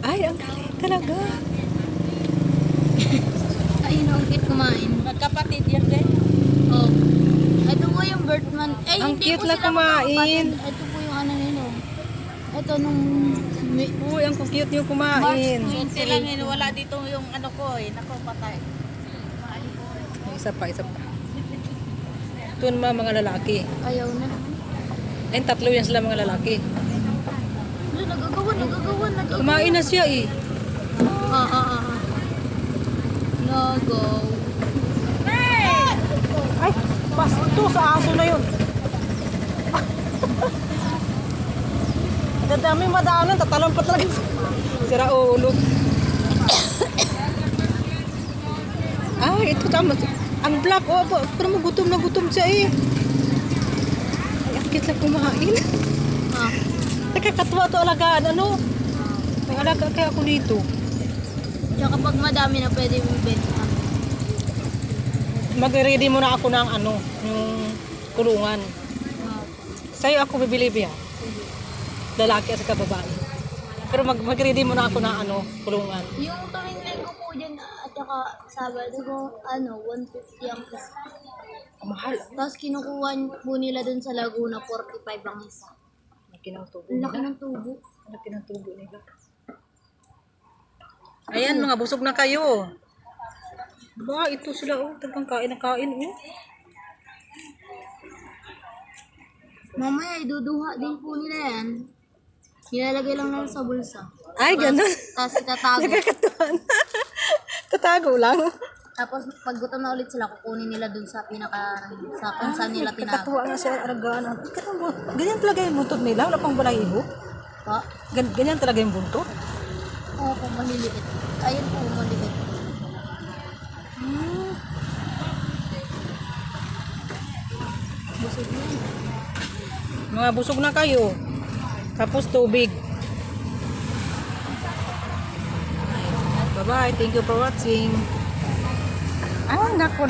Ay, ang galing talaga. Ayun, ang cute kumain. Magkapatid yan din. Oh. Ito po yung Birdman. Eh, Ang hindi cute po na sila kumain. magkakapatid. Ito po yung ano nila. Ito nung... Uy, ang cute yung kumain. Hindi lang yun, wala dito yung ano ko eh. Nako, patay. Isa pa, isa pa. Ito naman mga lalaki. Ayaw na. Ayun, tatlo yan sila mga lalaki. Ano, nagagawa. Kumain na siya eh. Nago. Ay, pasto sa aso na yun. Dadami madaanan, tatalon pa talaga. Sira ulo. Ay, ito tama. Ang black, oh, pero gutom na gutom siya eh. Ay, ang cute na kumain. Ah. Nakakatuwa to alagaan, ano? May alaga kaya ako dito. Tsaka pag madami na pwede mong benta. Mag-ready muna ako ng ano, yung kulungan. Ah. Sa'yo ako bibili biya. Lalaki at saka babae. Pero mag-ready muna ako ng ano, kulungan. Yung tuwing linggo po dyan at saka Sabado ko, 150 ang isa. Mahal. Tapos kinukuha po nila dun sa Laguna, 45 ang isa. Laki ng tubo Ang laki nila. ng tubo. Laki ng tubo nila. Ayan, mga busog na kayo. Ba, ito sila, oh. Tagang kain na kain, oh. Mamaya, iduduha din po nila yan. Nilalagay lang lang sa bulsa. Ay, ganun. Tapos itatago. Nakakatuwan. Tatago lang. Tapos pag gutom na ulit sila, kukunin nila dun sa sa kung saan nila tinago. Nakakatuwa nga siya, aragaan. Ganyan talaga yung buntot nila. Wala pang balahibo. Pa? Ganyan talaga yung buntot. Oo po, maliliit. Ayun po, maliliit. Busog na yun. Mga busog na kayo. Tapos tubig. Bye-bye. Thank you for watching. Ah, naku,